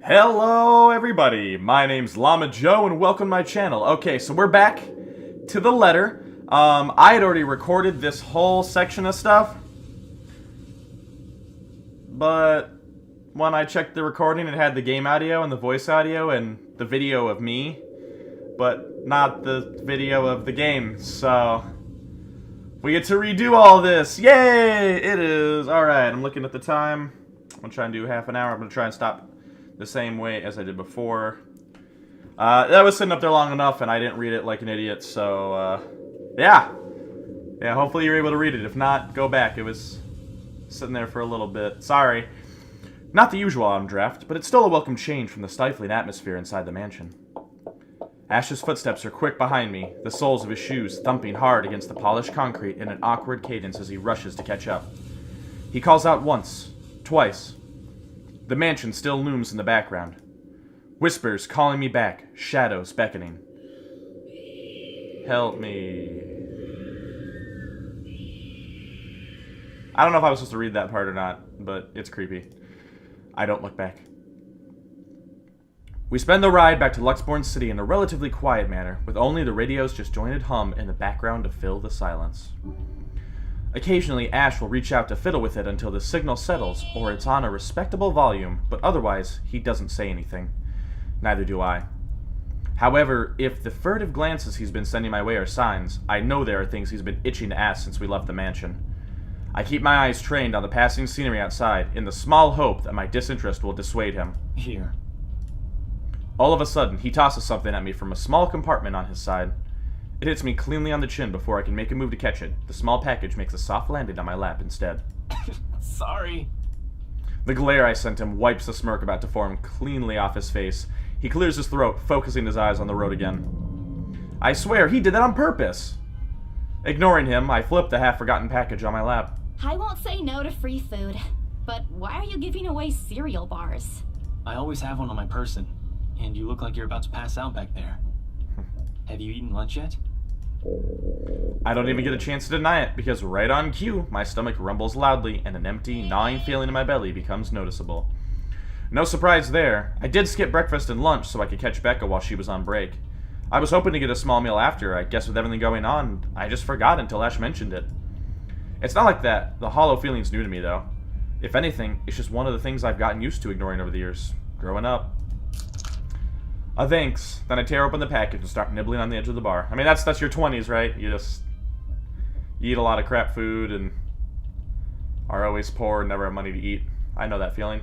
Hello everybody, my name's Llama Joe and welcome to my channel. Okay, so we're back to the letter. I had already recorded this whole section of stuff, but when I checked the recording it had the game audio and the voice audio and the video of me, but not the video of the game, so we get to redo all this. Yay! It is. Alright, I'm looking at the time. I'm gonna try and do half an hour. I'm gonna try and stop the same way as I did before. That was sitting up there long enough and I didn't read it like an idiot, so, yeah. Yeah, hopefully you're able to read it. If not, go back. It was sitting there for a little bit. Sorry. Not the usual autumn draft, but it's still a welcome change from the stifling atmosphere inside the mansion. Ash's footsteps are quick behind me, the soles of his shoes thumping hard against the polished concrete in an awkward cadence as he rushes to catch up. He calls out once, twice. The mansion still looms in the background. Whispers calling me back, shadows beckoning. Help me. I don't know if I was supposed to read that part or not, but it's creepy. I don't look back. We spend the ride back to Luxborn City in a relatively quiet manner, with only the radio's disjointed hum in the background to fill the silence. Occasionally, Ash will reach out to fiddle with it until the signal settles, or it's on a respectable volume, but otherwise, he doesn't say anything. Neither do I. However, if the furtive glances he's been sending my way are signs, I know there are things he's been itching to ask since we left the mansion. I keep my eyes trained on the passing scenery outside, in the small hope that my disinterest will dissuade him. Here. All of a sudden, he tosses something at me from a small compartment on his side. It hits me cleanly on the chin before I can make a move to catch it. The small package makes a soft landing on my lap instead. Sorry. The glare I sent him wipes the smirk about to form cleanly off his face. He clears his throat, focusing his eyes on the road again. I swear, he did that on purpose. Ignoring him, I flip the half-forgotten package on my lap. I won't say no to free food, but why are you giving away cereal bars? I always have one on my person, and you look like you're about to pass out back there. Have you eaten lunch yet? I don't even get a chance to deny it, because right on cue, my stomach rumbles loudly and an empty, gnawing feeling in my belly becomes noticeable. No surprise there. I did skip breakfast and lunch so I could catch Becca while she was on break. I was hoping to get a small meal after. I guess with everything going on, I just forgot until Ash mentioned it. It's not like that. The hollow feeling's new to me, though. If anything, it's just one of the things I've gotten used to ignoring over the years, growing up. Thanks. Then I tear open the package and start nibbling on the edge of the bar. I mean, that's your 20s, right? You eat a lot of crap food and are always poor and never have money to eat. I know that feeling.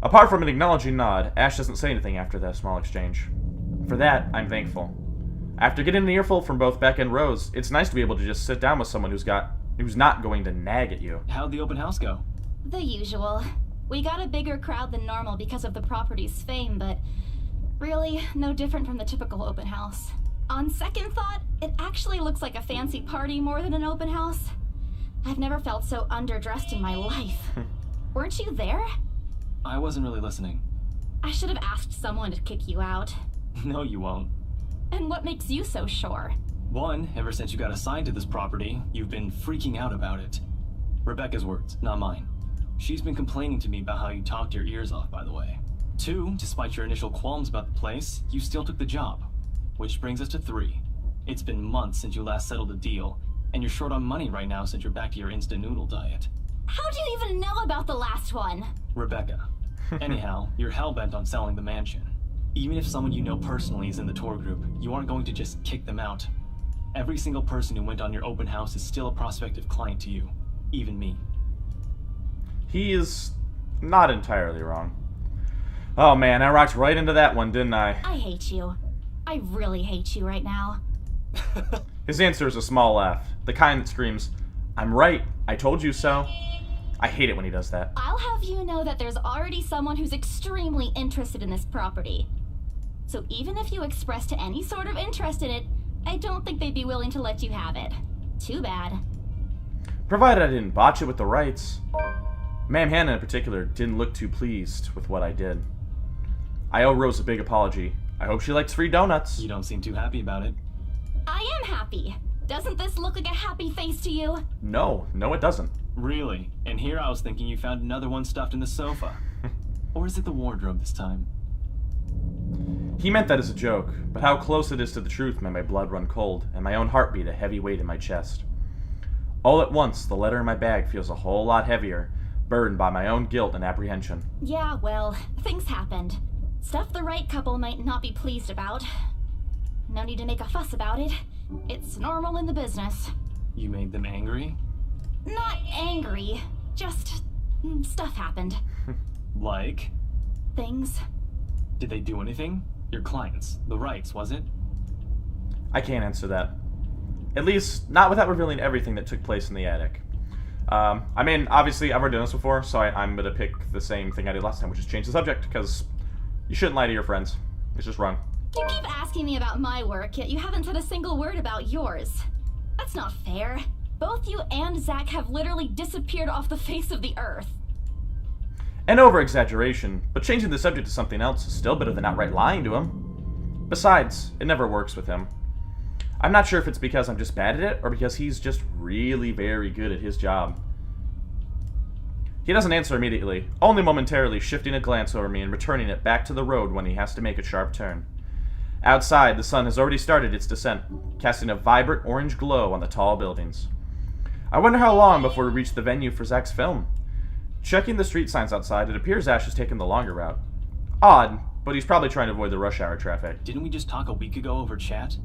Apart from an acknowledging nod, Ash doesn't say anything after that small exchange. For that, I'm thankful. After getting an earful from both Becca and Rose, it's nice to be able to just sit down with someone who's not going to nag at you. How'd the open house go? The usual. We got a bigger crowd than normal because of the property's fame, but really, no different from the typical open house. On second thought, it actually looks like a fancy party more than an open house. I've never felt so underdressed in my life. Weren't you there? I wasn't really listening. I should have asked someone to kick you out. No, you won't. And what makes you so sure? One, ever since you got assigned to this property, you've been freaking out about it. Rebecca's words, not mine. She's been complaining to me about how you talked your ears off, by the way. Two, despite your initial qualms about the place, you still took the job. Which brings us to three. It's been months since you last settled a deal, and you're short on money right now since you're back to your instant noodle diet. How do you even know about the last one? Rebecca. Anyhow, you're hellbent on selling the mansion. Even if someone you know personally is in the tour group, you aren't going to just kick them out. Every single person who went on your open house is still a prospective client to you. Even me. He is not entirely wrong. Oh man, I rocked right into that one, didn't I? I hate you. I really hate you right now. His answer is a small laugh, the kind that screams, I'm right, I told you so. I hate it when he does that. I'll have you know that there's already someone who's extremely interested in this property. So even if you expressed any sort of interest in it, I don't think they'd be willing to let you have it. Too bad. Provided I didn't botch it with the rights. Ma'am Hannah in particular didn't look too pleased with what I did. I owe Rose a big apology. I hope she likes free donuts. You don't seem too happy about it. I am happy. Doesn't this look like a happy face to you? No, it doesn't. Really? And here I was thinking you found another one stuffed in the sofa. Or is it the wardrobe this time? He meant that as a joke, but how close it is to the truth made my blood run cold, and my own heartbeat a heavy weight in my chest. All at once, the letter in my bag feels a whole lot heavier, burdened by my own guilt and apprehension. Yeah, well, things happened. Stuff the right couple might not be pleased about. No need to make a fuss about it. It's normal in the business. You made them angry? Not angry, just stuff happened. Like? Things. Did they do anything? Your clients, the Wrights, was it? I can't answer that. At least, not without revealing everything that took place in the attic. I mean, obviously, I've already done this before, so I'm gonna pick the same thing I did last time, which is change the subject, because you shouldn't lie to your friends. It's just wrong. You keep asking me about my work, yet you haven't said a single word about yours. That's not fair. Both you and Zach have literally disappeared off the face of the earth. An over-exaggeration, but changing the subject to something else is still better than outright lying to him. Besides, it never works with him. I'm not sure if it's because I'm just bad at it, or because he's just really very good at his job. He doesn't answer immediately, only momentarily shifting a glance over me and returning it back to the road when he has to make a sharp turn. Outside, the sun has already started its descent, casting a vibrant orange glow on the tall buildings. I wonder how long before we reach the venue for Zach's film. Checking the street signs outside, it appears Ash has taken the longer route. Odd, but he's probably trying to avoid the rush hour traffic. Didn't we just talk a week ago over chat?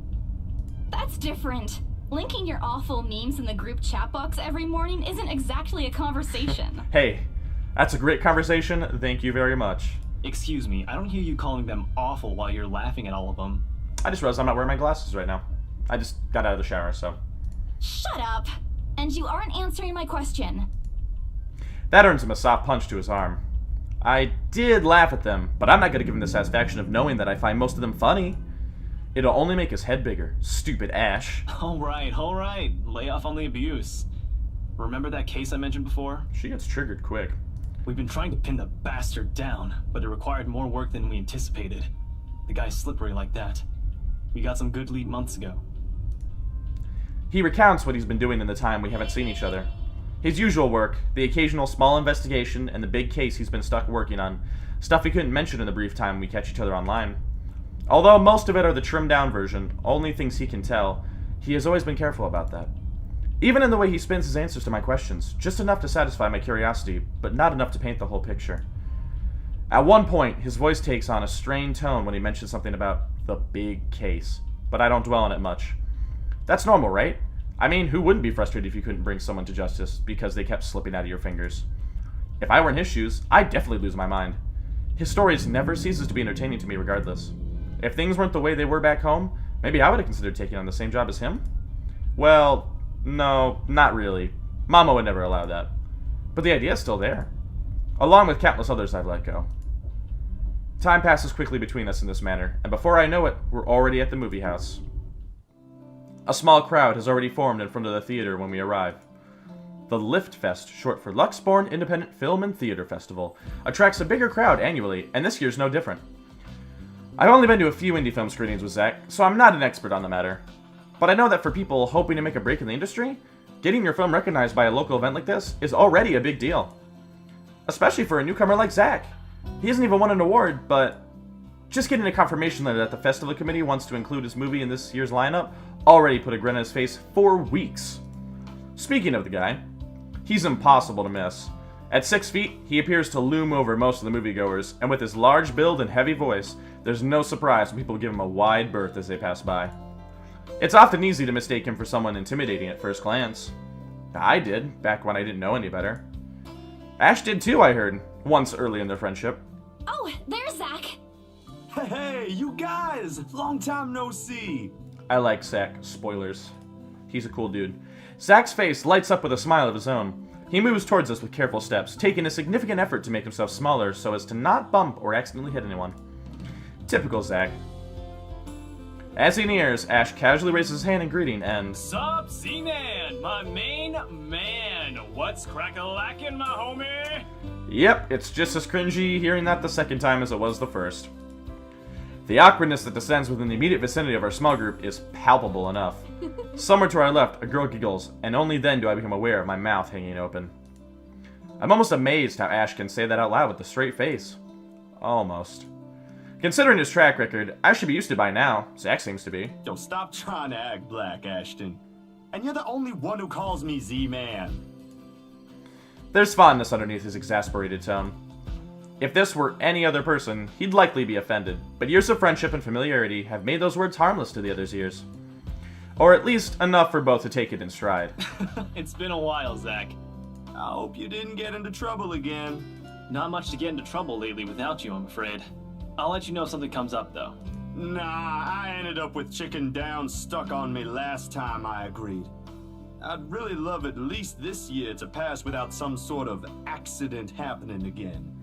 That's different. Linking your awful memes in the group chat box every morning isn't exactly a conversation. Hey, that's a great conversation. Thank you very much. Excuse me, I don't hear you calling them awful while you're laughing at all of them. I just realized I'm not wearing my glasses right now. I just got out of the shower, so. Shut up! And you aren't answering my question. That earns him a soft punch to his arm. I did laugh at them, but I'm not going to give him the satisfaction of knowing that I find most of them funny. It'll only make his head bigger. Stupid Ash. Alright. Lay off on the abuse. Remember that case I mentioned before? She gets triggered quick. We've been trying to pin the bastard down, but it required more work than we anticipated. The guy's slippery like that. We got some good lead months ago. He recounts what he's been doing in the time we haven't seen each other. His usual work, the occasional small investigation, and the big case he's been stuck working on. Stuff he couldn't mention in the brief time we catch each other online. Although most of it are the trimmed-down version, only things he can tell, he has always been careful about that. Even in the way he spins his answers to my questions, just enough to satisfy my curiosity, but not enough to paint the whole picture. At one point, his voice takes on a strained tone when he mentions something about the big case, but I don't dwell on it much. That's normal, right? I mean, who wouldn't be frustrated if you couldn't bring someone to justice because they kept slipping out of your fingers? If I were in his shoes, I'd definitely lose my mind. His stories never ceases to be entertaining to me regardless. If things weren't the way they were back home, maybe I would have considered taking on the same job as him? Well, no, not really. Mama would never allow that. But the idea's still there. Along with countless others I've let go. Time passes quickly between us in this manner, and before I know it, we're already at the movie house. A small crowd has already formed in front of the theater when we arrive. The Lift Fest, short for Luxborn Independent Film and Theater Festival, attracts a bigger crowd annually, and this year's no different. I've only been to a few indie film screenings with Zach, so I'm not an expert on the matter. But I know that for people hoping to make a break in the industry, getting your film recognized by a local event like this is already a big deal. Especially for a newcomer like Zach. He hasn't even won an award, but just getting a confirmation letter that the festival committee wants to include his movie in this year's lineup already put a grin on his face for weeks. Speaking of the guy, he's impossible to miss. At 6 feet, he appears to loom over most of the moviegoers, and with his large build and heavy voice, there's no surprise when people give him a wide berth as they pass by. It's often easy to mistake him for someone intimidating at first glance. I did, back when I didn't know any better. Ash did too, I heard, once early in their friendship. Oh, there's Zach. Hey, you guys! Long time no see! I like Zach. Spoilers. He's a cool dude. Zach's face lights up with a smile of his own. He moves towards us with careful steps, taking a significant effort to make himself smaller so as to not bump or accidentally hit anyone. Typical Zach. As he nears, Ash casually raises his hand in greeting and... Sup, Z-Man, my main man. What's crack-a-lackin', my homie? Yep, it's just as cringy hearing that the second time as it was the first. The awkwardness that descends within the immediate vicinity of our small group is palpable enough. Somewhere to our left, a girl giggles, and only then do I become aware of my mouth hanging open. I'm almost amazed how Ash can say that out loud with a straight face. Almost. Considering his track record, I should be used to it by now. Zach seems to be. Yo, stop trying to act black, Ashton. And you're the only one who calls me Z-Man. There's fondness underneath his exasperated tone. If this were any other person, he'd likely be offended, but years of friendship and familiarity have made those words harmless to the other's ears. Or at least enough for both to take it in stride. It's been a while, Zach. I hope you didn't get into trouble again. Not much to get into trouble lately without you, I'm afraid. I'll let you know if something comes up, though. Nah, I ended up with chicken down stuck on me last time I agreed. I'd really love at least this year to pass without some sort of accident happening again.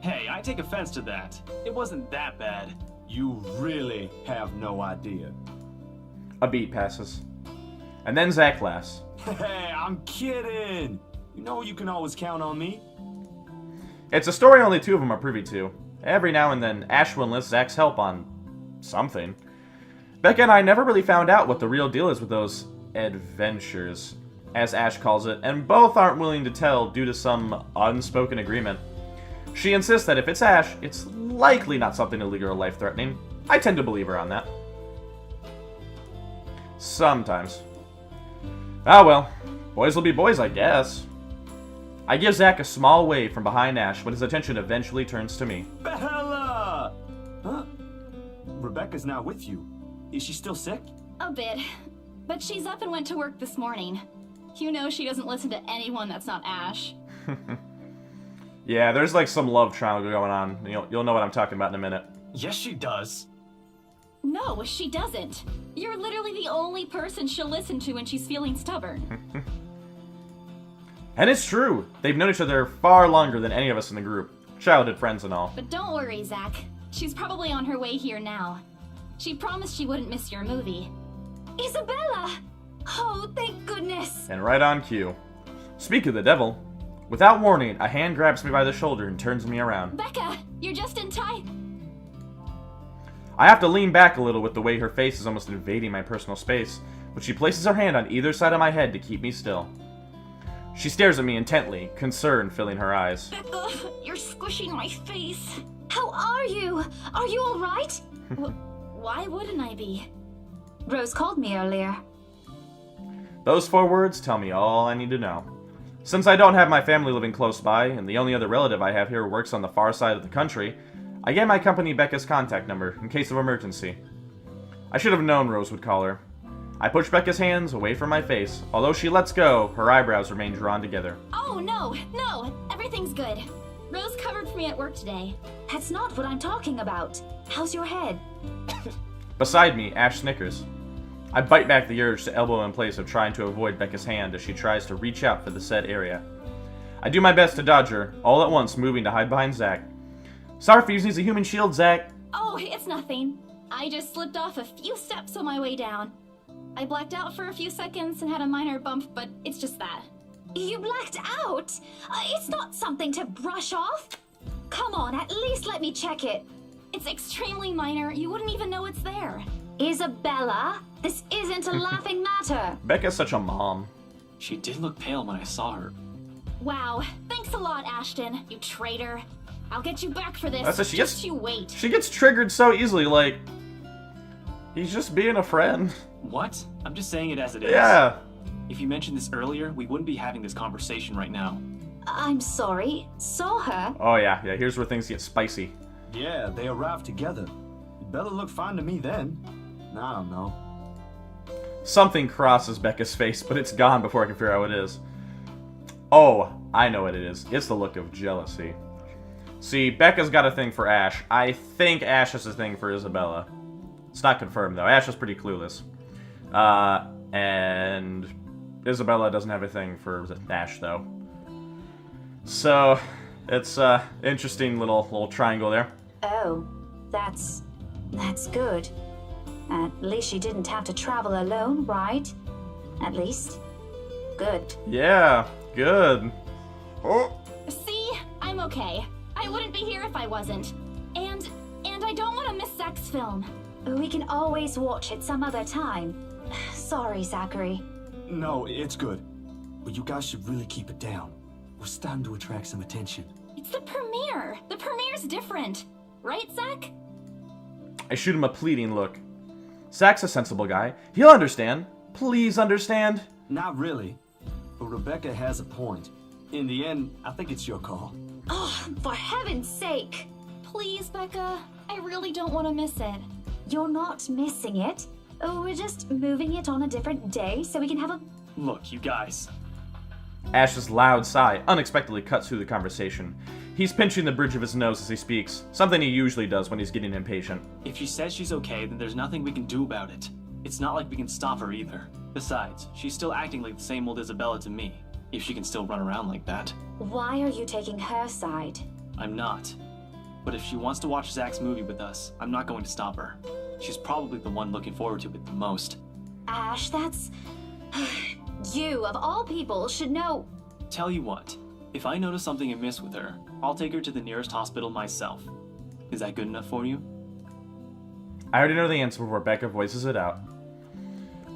Hey, I take offense to that. It wasn't that bad. You really have no idea. A beat passes. And then Zach laughs. Hey, I'm kidding. You know you can always count on me. It's a story only two of them are privy to. Every now and then, Ash will enlist Zach's help on something. Becca and I never really found out what the real deal is with those adventures, as Ash calls it, and both aren't willing to tell due to some unspoken agreement. She insists that if it's Ash, it's likely not something illegal or life-threatening. I tend to believe her on that. Sometimes. Ah well, boys will be boys, I guess. I give Zach a small wave from behind Ash, but his attention eventually turns to me. Bella! Huh? Rebecca's not with you. Is she still sick? A bit. But she's up and went to work this morning. You know she doesn't listen to anyone that's not Ash. Yeah, there's like some love triangle going on. You'll know what I'm talking about in a minute. Yes, she does. No, she doesn't. You're literally the only person she'll listen to when she's feeling stubborn. And it's true. They've known each other far longer than any of us in the group. Childhood friends and all. But don't worry, Zach. She's probably on her way here now. She promised she wouldn't miss your movie. Isabella! Oh, thank goodness! And right on cue. Speak of the devil. Without warning, a hand grabs me by the shoulder and turns me around. Becca, you're just in time. I have to lean back a little with the way her face is almost invading my personal space, but she places her hand on either side of my head to keep me still. She stares at me intently, concern filling her eyes. Becca, you're squishing my face. How are you? Are you all right? Why wouldn't I be? Rose called me earlier. Those 4 words tell me all I need to know. Since I don't have my family living close by, and the only other relative I have here works on the far side of the country, I gave my company Becca's contact number in case of emergency. I should have known Rose would call her. I push Becca's hands away from my face. Although she lets go, her eyebrows remain drawn together. Oh, no, everything's good. Rose covered for me at work today. That's not what I'm talking about. How's your head? Beside me, Ash snickers. I bite back the urge to elbow in place of trying to avoid Becca's hand as she tries to reach out for the said area. I do my best to dodge her, all at once moving to hide behind Zach. Starfuse needs a human shield, Zach. Oh, it's nothing. I just slipped off a few steps on my way down. I blacked out for a few seconds and had a minor bump, but it's just that. You blacked out? It's not something to brush off. Come on, at least let me check it. It's extremely minor. You wouldn't even know it's there. Isabella, this isn't a laughing matter. Becca's such a mom. She did look pale when I saw her. Wow. Thanks a lot, Ashton, you traitor. I'll get you back for this. That's what Just you wait. She gets triggered so easily, like... He's just being a friend. What? I'm just saying it as it is. Yeah. If you mentioned this earlier, we wouldn't be having this conversation right now. I'm sorry. Saw her. Oh yeah, here's where things get spicy. Yeah, they arrived together. Bella looked fine to me then. I don't know. Something crosses Becca's face, but it's gone before I can figure out what it is. Oh, I know what it is. It's the look of jealousy. See, Becca's got a thing for Ash. I think Ash has a thing for Isabella. It's not confirmed, though. Ash is pretty clueless. And Isabella doesn't have a thing for Ash, though. So, it's interesting little triangle there. Oh, that's good. At least she didn't have to travel alone, right? At least. Good. Yeah, good. Oh. See? I'm okay. I wouldn't be here if I wasn't. And I don't want to miss Zach's film. We can always watch it some other time. Sorry, Zachary. No, it's good. But you guys should really keep it down. We're starting to attract some attention. It's the premiere. The premiere's Becca's different. Right, Zach? I shoot him a pleading look. Zach's a sensible guy. He'll understand. Please understand. Not really. But Rebecca has a point. In the end, I think it's your call. Oh, for heaven's sake! Please, Becca. I really don't want to miss it. You're not missing it. Oh, we're just moving it on a different day so we can have a... Look, you guys. Ash's loud sigh unexpectedly cuts through the conversation. He's pinching the bridge of his nose as he speaks, something he usually does when he's getting impatient. If she says she's okay, then there's nothing we can do about it. It's not like we can stop her either. Besides, she's still acting like the same old Isabella to me, if she can still run around like that. Why are you taking her side? I'm not. But if she wants to watch Zach's movie with us, I'm not going to stop her. She's probably the one looking forward to it the most. Ash, that's... You, of all people, should know... Tell you what, if I notice something amiss with her, I'll take her to the nearest hospital myself. Is that good enough for you? I already know the answer before Becca voices it out.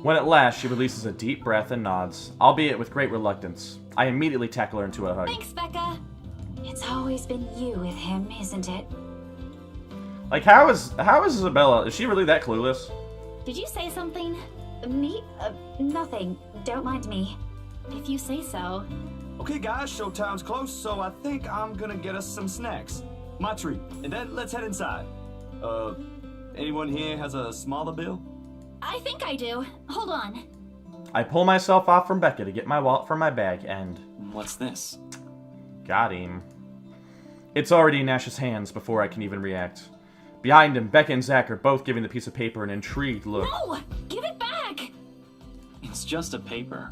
When at last she releases a deep breath and nods, albeit with great reluctance, I immediately tackle her into a hug. Thanks, Becca. It's always been you with him, isn't it? Like, how is Isabella? Is she really that clueless? Did you say something? Me? Nothing. Don't mind me. If you say so. Okay, guys, showtime's close, so I think I'm gonna get us some snacks. My treat. And then let's head inside. Anyone here has a smaller bill? I think I do. Hold on. I pull myself off from Becca to get my wallet from my bag and... What's this? Got him. It's already in Ash's hands before I can even react. Behind him, Becca and Zach are both giving the piece of paper an intrigued look. No! Give it back! It's just a paper.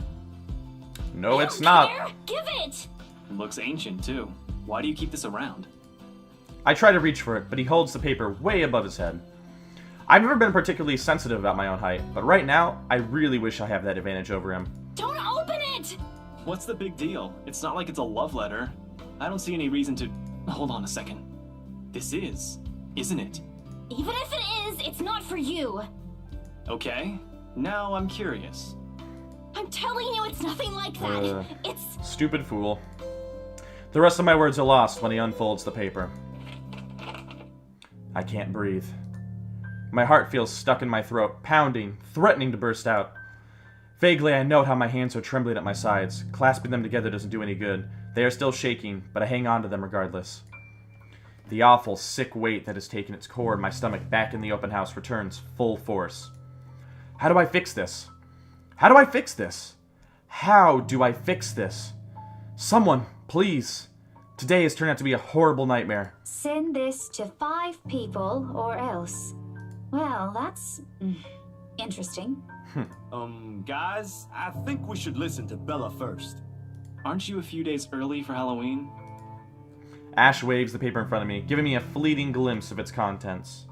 No, I it's don't not. care. Give it! It looks ancient, too. Why do you keep this around? I try to reach for it, but he holds the paper way above his head. I've never been particularly sensitive about my own height, but right now, I really wish I have that advantage over him. Don't open it! What's the big deal? It's not like it's a love letter. I don't see any reason to... Hold on a second. This is, isn't it? Even if it is, it's not for you. Okay. Now I'm curious. I'm telling you, it's nothing like that. It's... Stupid fool. The rest of my words are lost when he unfolds the paper. I can't breathe. My heart feels stuck in my throat, pounding, threatening to burst out. Vaguely, I note how my hands are trembling at my sides. Clasping them together doesn't do any good. They are still shaking, but I hang on to them regardless. The awful, sick weight that has taken its core in my stomach back in the open house returns full force. How do I fix this? How do I fix this? How do I fix this? Someone, please. Today has turned out to be a horrible nightmare. Send this to 5 people or else. Well, that's... interesting. Guys, I think we should listen to Bella first. Aren't you a few days early for Halloween? Ash waves the paper in front of me, giving me a fleeting glimpse of its contents.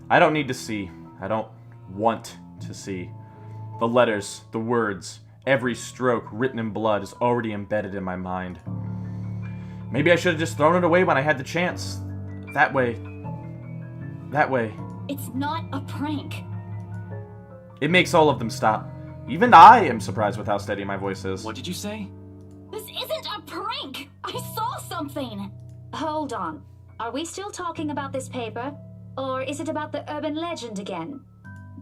I don't need to see. I don't want to see. The letters, the words, every stroke written in blood is already embedded in my mind. Maybe I should have just thrown it away when I had the chance. That way. It's not a prank. It makes all of them stop. Even I am surprised with how steady my voice is. What did you say? This isn't a prank! I saw something! Hold on. Are we still talking about this paper? Or is it about the urban legend again?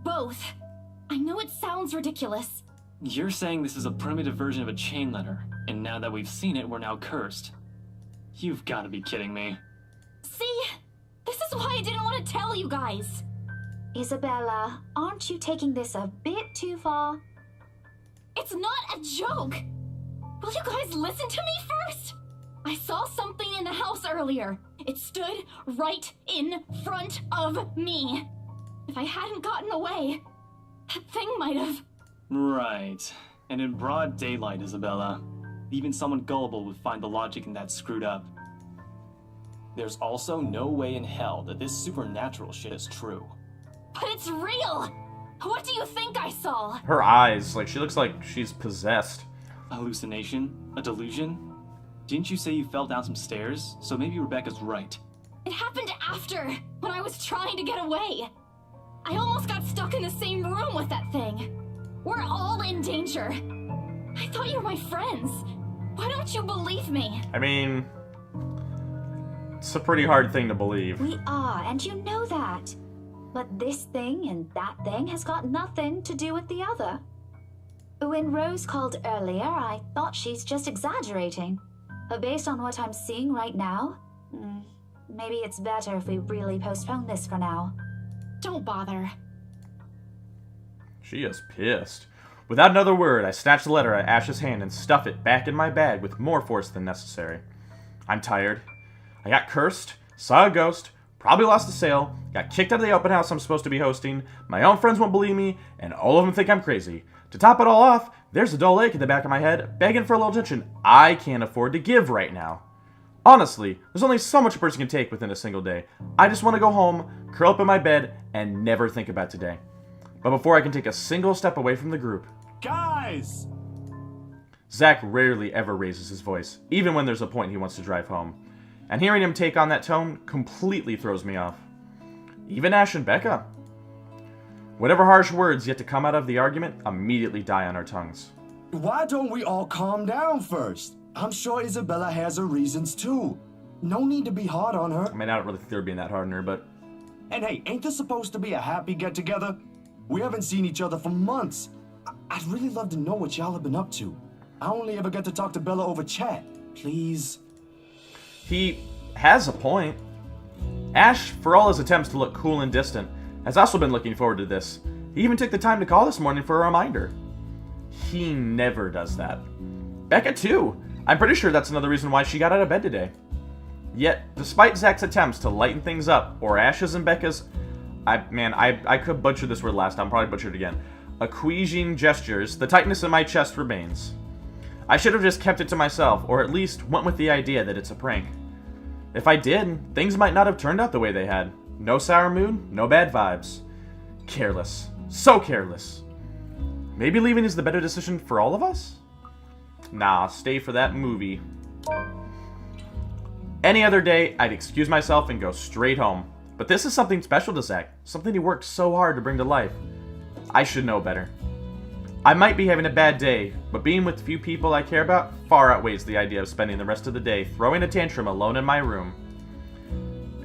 Both. I know it sounds ridiculous. You're saying this is a primitive version of a chain letter, and now that we've seen it, we're now cursed. You've got to be kidding me. See? This is why I didn't want to tell you guys. Isabella, aren't you taking this a bit too far? It's not a joke! Will you guys listen to me first? I saw something in the house earlier. It stood right in front of me. If I hadn't gotten away, that thing might have... Right. And in broad daylight, Isabella. Even someone gullible would find the logic in that screwed up. There's also no way in hell that this supernatural shit is true. But it's real! What do you think I saw? Her eyes, she looks like she's possessed. A hallucination? A delusion? Didn't you say you fell down some stairs? So maybe Rebecca's right. It happened after, when I was trying to get away. I almost got stuck in the same room with that thing. We're all in danger. I thought you were my friends. Why don't you believe me? I mean, It's a pretty hard thing to believe. We are, and you know that. But this thing and that thing has got nothing to do with the other. When Rose called earlier, I thought she's just exaggerating. But based on what I'm seeing right now, maybe it's better if we really postpone this for now. Don't bother. She is pissed. Without another word, I snatch the letter out of Ash's hand and stuff it back in my bag with more force than necessary. I'm tired. I got cursed, saw a ghost, probably lost the sale, got kicked out of the open house I'm supposed to be hosting, my own friends won't believe me, and all of them think I'm crazy. To top it all off, there's a dull ache in the back of my head, begging for a little attention I can't afford to give right now. Honestly, there's only so much a person can take within a single day. I just want to go home, curl up in my bed, and never think about today. But before I can take a single step away from the group... Guys! Zach rarely ever raises his voice, even when there's a point he wants to drive home. And hearing him take on that tone completely throws me off. Even Ash and Becca. Whatever harsh words yet to come out of the argument immediately die on our tongues. Why don't we all calm down first? I'm sure Isabella has her reasons too. No need to be hard on her. I mean, I don't really think they're being that hard on her, but... And hey, ain't this supposed to be a happy get-together? We haven't seen each other for months. I'd really love to know what y'all have been up to. I only ever get to talk to Bella over chat. Please. He has a point. Ash, for all his attempts to look cool and distant, has also been looking forward to this. He even took the time to call this morning for a reminder. He never does that. Becca too. I'm pretty sure that's another reason why she got out of bed today. Yet, despite Zach's attempts to lighten things up, or Ash's and Becca's, I could butcher this word last time, probably butcher it again. Acquiescing gestures, the tightness in my chest remains. I should have just kept it to myself, or at least went with the idea that it's a prank. If I did, things might not have turned out the way they had. No sour mood, no bad vibes. Careless. So careless. Maybe leaving is the better decision for all of us? Nah, stay for that movie. Any other day, I'd excuse myself and go straight home. But this is something special to Zach, something he worked so hard to bring to life. I should know better. I might be having a bad day, but being with the few people I care about far outweighs the idea of spending the rest of the day throwing a tantrum alone in my room.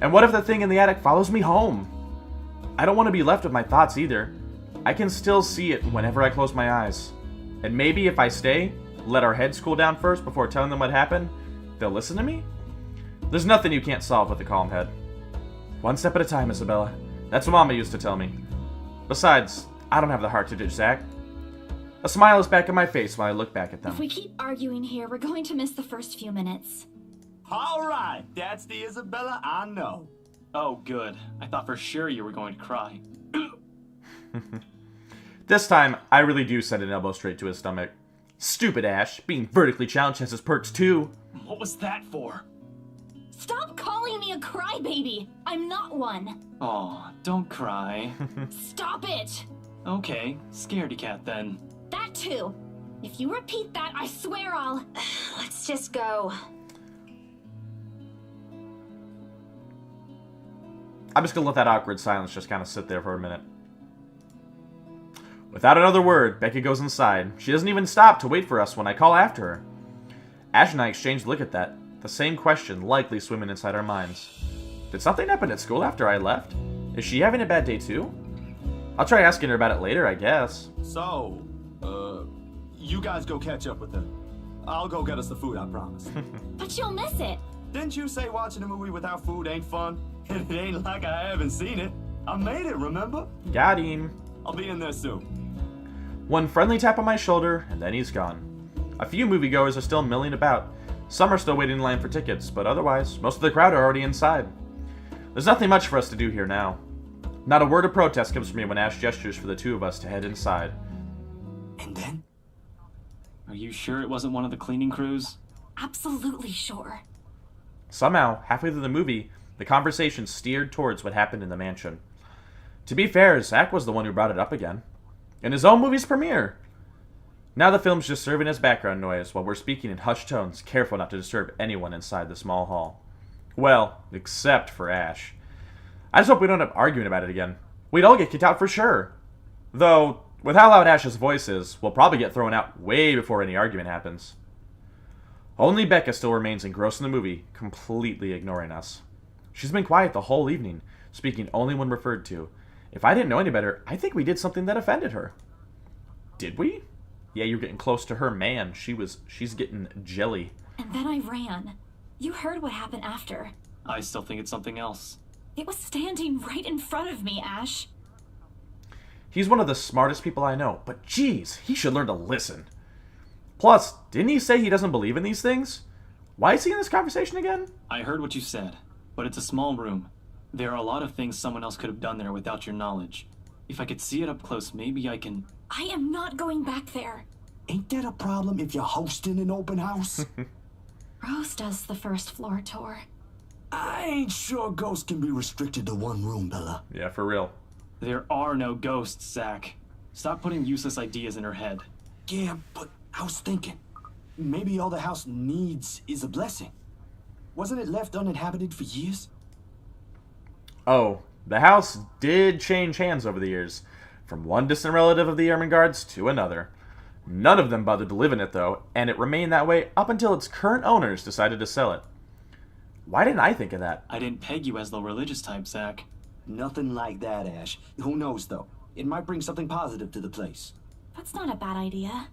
And what if the thing in the attic follows me home? I don't want to be left with my thoughts either. I can still see it whenever I close my eyes. And maybe if I stay, let our heads cool down first before telling them what happened, they'll listen to me? There's nothing you can't solve with a calm head. One step at a time, Isabella. That's what Mama used to tell me. Besides, I don't have the heart to ditch Zach. A smile is back on my face when I look back at them. If we keep arguing here, we're going to miss the first few minutes. All right, that's the Isabella I know. Oh, good. I thought for sure you were going to cry. This time, I really do send an elbow straight to his stomach. Stupid Ash, being vertically challenged has its perks too. What was that for? Stop calling me a crybaby! I'm not one! Aw, don't cry. Stop it! Okay, scaredy cat then. That too! If you repeat that, I swear I'll... Let's just go. I'm just gonna let that awkward silence just kind of sit there for a minute. Without another word, Becky goes inside. She doesn't even stop to wait for us when I call after her. Ash and I exchange a look at that. The same question likely swimming inside our minds. Did something happen at school after I left? Is she having a bad day too? I'll try asking her about it later, I guess. So, you guys go catch up with her. I'll go get us the food, I promise. But you'll miss it! Didn't you say watching a movie without food ain't fun? It ain't like I haven't seen it. I made it, remember? Got him. I'll be in there soon. One friendly tap on my shoulder, and then he's gone. A few moviegoers are still milling about. Some are still waiting in line for tickets, but otherwise, most of the crowd are already inside. There's nothing much for us to do here now. Not a word of protest comes from me when Ash gestures for the two of us to head inside. And then? Are you sure it wasn't one of the cleaning crews? Absolutely sure. Somehow, halfway through the movie, the conversation steered towards what happened in the mansion. To be fair, Zach was the one who brought it up again. In his own movie's premiere. Now the film's just serving as background noise while we're speaking in hushed tones, careful not to disturb anyone inside the small hall. Well, except for Ash. I just hope we don't end up arguing about it again. We'd all get kicked out for sure. Though, with how loud Ash's voice is, we'll probably get thrown out way before any argument happens. Only Becca still remains engrossed in the movie, completely ignoring us. She's been quiet the whole evening, speaking only when referred to. If I didn't know any better, I think we did something that offended her. Did we? Yeah, you're getting close to her, man. She's getting jelly. And then I ran. You heard what happened after. I still think it's something else. It was standing right in front of me, Ash. He's one of the smartest people I know, but geez, he should learn to listen. Plus, didn't he say he doesn't believe in these things? Why is he in this conversation again? I heard what you said, but it's a small room. There are a lot of things someone else could have done there without your knowledge. If I could see it up close, maybe I can... I am not going back there. Ain't that a problem if you're hosting an open house? Rose does the first floor tour. I ain't sure ghosts can be restricted to one room, Bella. Yeah, for real. There are no ghosts, Zach. Stop putting useless ideas in her head. Yeah, but I was thinking, maybe all the house needs is a blessing. Wasn't it left uninhabited for years? Oh, the house did change hands over the years, from one distant relative of the Ermengardes to another. None of them bothered to live in it, though, and it remained that way up until its current owners decided to sell it. Why didn't I think of that? I didn't peg you as the religious type, Zach. Nothing like that, Ash. Who knows, though? It might bring something positive to the place. That's not a bad idea.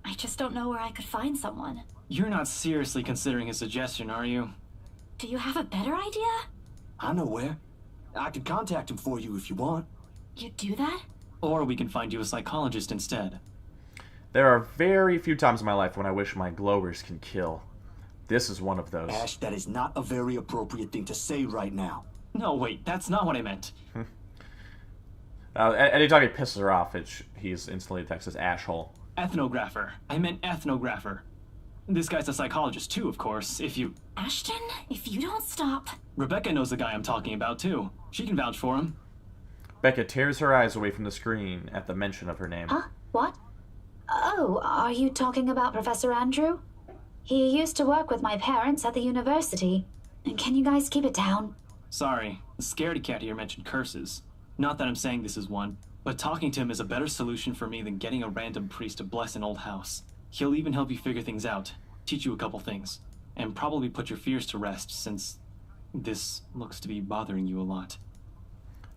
I just don't know where I could find someone. You're not seriously considering his suggestion, are you? Do you have a better idea? I know where. I could contact him for you if you want. You do that? Or we can find you a psychologist instead. There are very few times in my life when I wish my glowers can kill. This is one of those. Ash, that is not a very appropriate thing to say right now. No, wait, that's not what I meant. Anytime he pisses her off, he's instantly texts as Ashhole. Ethnographer. I meant ethnographer. This guy's a psychologist too, of course, if you... Ashton, if you don't stop... Rebecca knows the guy I'm talking about too. She can vouch for him. Becca tears her eyes away from the screen at the mention of her name. Huh? What? Oh, are you talking about Professor Andrew? He used to work with my parents at the university. Can you guys keep it down? Sorry, the scaredy cat here mentioned curses. Not that I'm saying this is one, but talking to him is a better solution for me than getting a random priest to bless an old house. He'll even help you figure things out, teach you a couple things, and probably put your fears to rest since this looks to be bothering you a lot.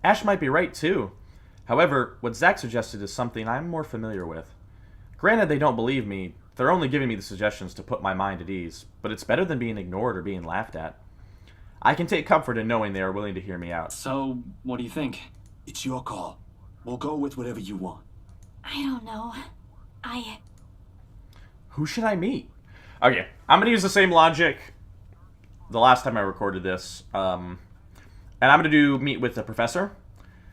Ash might be right, too. However, what Zach suggested is something I'm more familiar with. Granted, they don't believe me. They're only giving me the suggestions to put my mind at ease, but it's better than being ignored or being laughed at. I can take comfort in knowing they are willing to hear me out. So, what do you think? It's your call. We'll go with whatever you want. I don't know. Who should I meet? Okay, I'm going to use the same logic the last time I recorded this. And I'm going to meet with the professor.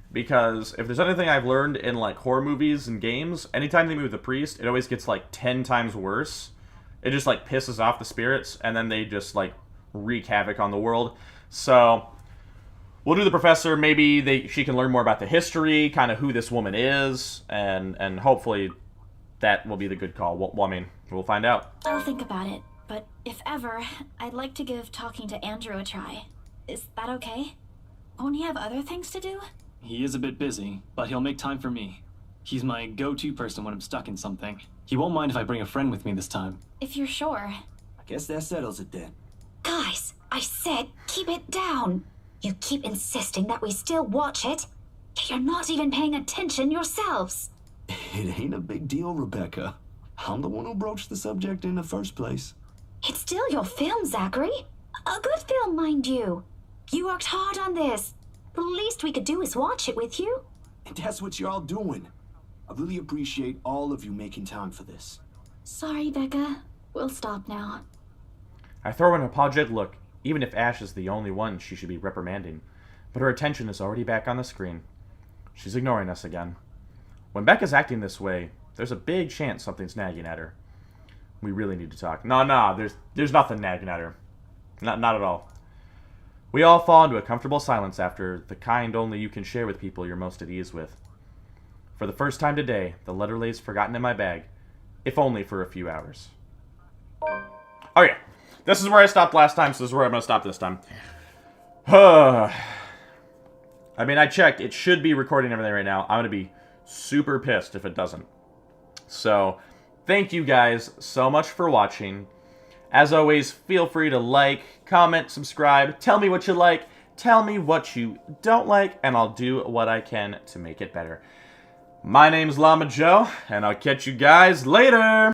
Because if there's anything I've learned in like horror movies and games, anytime they meet with a priest, it always gets like 10 times worse. It just like pisses off the spirits, and then they just like wreak havoc on the world. So we'll do the professor. Maybe she can learn more about the history, kind of who this woman is, and hopefully that will be the good call. Well, I mean, we'll find out. I'll think about it, but if ever, I'd like to give talking to Andrew a try. Is that okay? Won't he have other things to do? He is a bit busy, but he'll make time for me. He's my go-to person when I'm stuck in something. He won't mind if I bring a friend with me this time. If you're sure. I guess that settles it then. Guys, I said keep it down. You keep insisting that we still watch it. You're not even paying attention yourselves. It ain't a big deal, Rebecca. I'm the one who broached the subject in the first place. It's still your film, Zachary. A good film, mind you. You worked hard on this. The least we could do is watch it with you. And that's what you're all doing. I really appreciate all of you making time for this. Sorry, Becca. We'll stop now. I throw an apologetic look, even if Ash is the only one she should be reprimanding. But her attention is already back on the screen. She's ignoring us again. When Becca's acting this way, there's a big chance something's nagging at her. We really need to talk. No, there's nothing nagging at her. Not at all. We all fall into a comfortable silence after the kind only you can share with people you're most at ease with. For the first time today, the letter lays forgotten in my bag, if only for a few hours. Okay, this is where I stopped last time, so this is where I'm going to stop this time. I mean, I checked. It should be recording everything right now. I'm going to be super pissed if it doesn't. So, thank you guys so much for watching. As always, feel free to like, comment, subscribe, tell me what you like, tell me what you don't like, and I'll do what I can to make it better. My name's Llama Joe, and I'll catch you guys later!